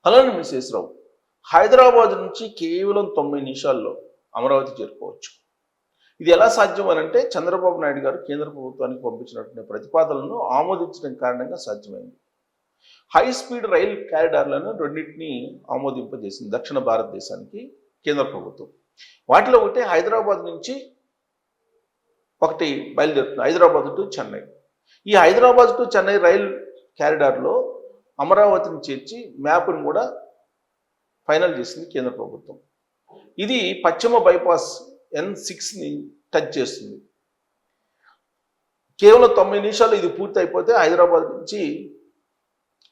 Hello అండి శేషరావు. హైదరాబాద్ నుంచి కేవలం 9 నిమిషాల్లో అమరావతి చేరుకోవచ్చు. ఇది ఎలా సాధ్యం అనంటే చంద్రబాబు నాయుడు గారు కేంద్ర ప్రభుత్వానికి పంపించినటువంటి ప్రతిపాదనలను ఆమోదించడం కారణంగా సాధ్యమైంది. హై స్పీడ్ రైల్ కారిడార్లను రెండింటినీ ఆమోదింపజేసింది దక్షిణ భారతదేశానికి కేంద్ర ప్రభుత్వం. వాటిలో ఒకటి హైదరాబాద్ నుంచి ఒకటి బయలుదేరుతుంది, హైదరాబాద్ టు చెన్నై. ఈ హైదరాబాద్ టు చెన్నై రైల్ కారిడార్లో అమరావతిని చేర్చి మ్యాప్ను కూడా ఫైనల్ చేసింది కేంద్ర ప్రభుత్వం. ఇది పశ్చిమ బైపాస్ N6ని టచ్ చేస్తుంది. కేవలం 9 నిమిషాలు ఇది పూర్తి అయిపోతే హైదరాబాద్ నుంచి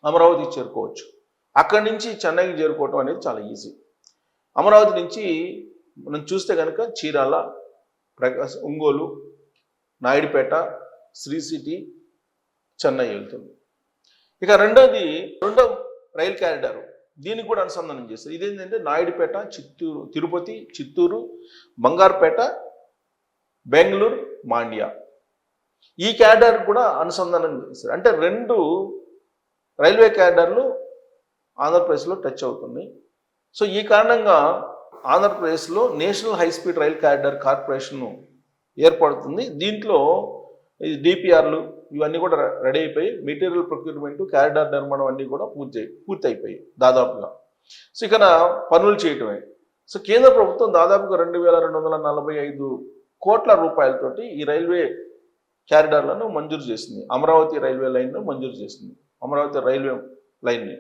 అమరావతికి చేరుకోవచ్చు. అక్కడి నుంచి చెన్నైకి చేరుకోవటం అనేది చాలా ఈజీ. అమరావతి నుంచి మనం చూస్తే కనుక చీరాల, ఒంగోలు, నాయుడుపేట, శ్రీ సిటీ, చెన్నై వెళ్తుంది. ఇక రెండో రైల్ కారిడార్ దీనికి కూడా అనుసంధానం చేస్తారు. ఇదేంటంటే నాయుడుపేట, చిత్తూరు, తిరుపతి, చిత్తూరు, బంగారుపేట, బెంగళూరు, మాండ్యా ఈ కారిడార్ కూడా అనుసంధానం చేస్తారు. అంటే 2 రైల్వే కారిడార్లు ఆంధ్రప్రదేశ్లో టచ్ అవుతున్నాయి. సో ఈ కారణంగా ఆంధ్రప్రదేశ్లో national high speed rail corridor corporation ఏర్పడుతుంది. దీంట్లో ఇది డిపిఆర్లు ఇవన్నీ కూడా రెడీ అయిపోయి మెటీరియల్ ప్రొక్యూర్మెంట్, కారిడార్ నిర్మాణం అన్నీ కూడా పూర్తి అయిపోయాయి దాదాపుగా. సో ఇక్కడ పనులు చేయటమే. సో కేంద్ర ప్రభుత్వం దాదాపుగా 2245 కోట్ల రూపాయలతోటి ఈ రైల్వే కారిడార్లను మంజూరు చేసింది. అమరావతి రైల్వే లైన్ను మంజూరు చేసింది, అమరావతి రైల్వే లైన్ని.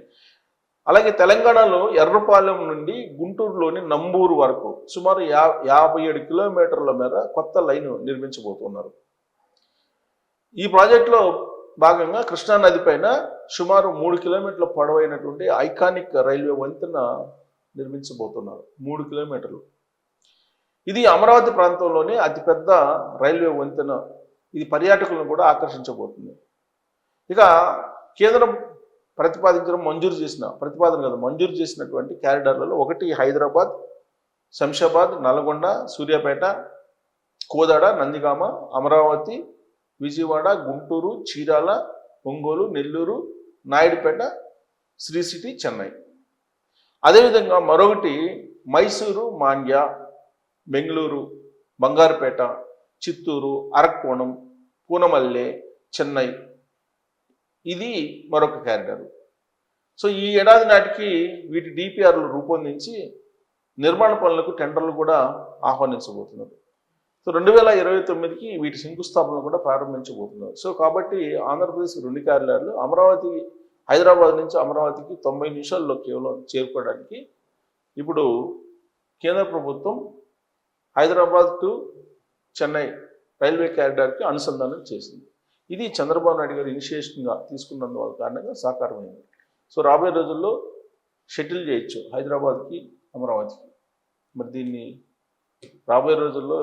అలాగే తెలంగాణలో ఎర్రపాలెం నుండి గుంటూరులోని నంబూరు వరకు సుమారు 57 కిలోమీటర్ల మేర కొత్త లైన్ నిర్మించబోతున్నారు. ఈ ప్రాజెక్టులో భాగంగా కృష్ణానది పైన సుమారు 3 కిలోమీటర్ల పొడవైనటువంటి ఐకానిక్ రైల్వే వంతెన నిర్మించబోతున్నారు. 3 కిలోమీటర్లు. ఇది అమరావతి ప్రాంతంలోనే అతిపెద్ద రైల్వే వంతెన. ఇది పర్యాటకులను కూడా ఆకర్షించబోతుంది. ఇక కేంద్రం మంజూరు చేసినటువంటి కారిడార్లలో ఒకటి హైదరాబాద్, శంషాబాద్, నల్గొండ, సూర్యాపేట, కోదాడ, నందిగామ, అమరావతి, విజయవాడ, గుంటూరు, చీరాల, ఒంగోలు, నెల్లూరు, నాయుడుపేట, శ్రీ సిటీ, చెన్నై. అదేవిధంగా మరొకటి మైసూరు, మాండ్య, బెంగళూరు, బంగారుపేట, చిత్తూరు, అరక్కోణం, పూనమల్లె, చెన్నై. ఇది మరొక కారిడారు. సో ఈ ఏడాది నాటికి వీటి డిపిఆర్లు రూపొందించి నిర్మాణ పనులకు టెండర్లు కూడా ఆహ్వానించబోతున్నారు. సో 2029కి వీటి శంకుస్థాపనలు కూడా ప్రారంభించబోతున్నారు. సో కాబట్టి ఆంధ్రప్రదేశ్ 2 కారిడార్లు హైదరాబాద్ నుంచి అమరావతికి 90 నిమిషాల్లో కేవలం చేరుకోవడానికి ఇప్పుడు కేంద్ర ప్రభుత్వం హైదరాబాద్ టు చెన్నై రైల్వే కారిడార్కి అనుసంధానం చేసింది. ఇది చంద్రబాబు నాయుడు గారు ఇనిషియేషన్గా తీసుకున్నందువల్ల కారణంగా సాకారమైంది. సో రాబోయే రోజుల్లో షటిల్ చేయొచ్చు హైదరాబాద్కి, అమరావతికి. మరి దీన్ని రాబోయే రోజుల్లో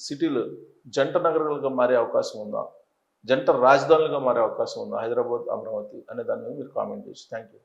సిటీలు జంట నగరాలుగా మారే అవకాశం ఉందా, జంట రాజధానులుగా మారే అవకాశం ఉందా హైదరాబాద్, అమరావతి అనే దాని మీద మీరు కామెంట్ చేసి థ్యాంక్ యూ.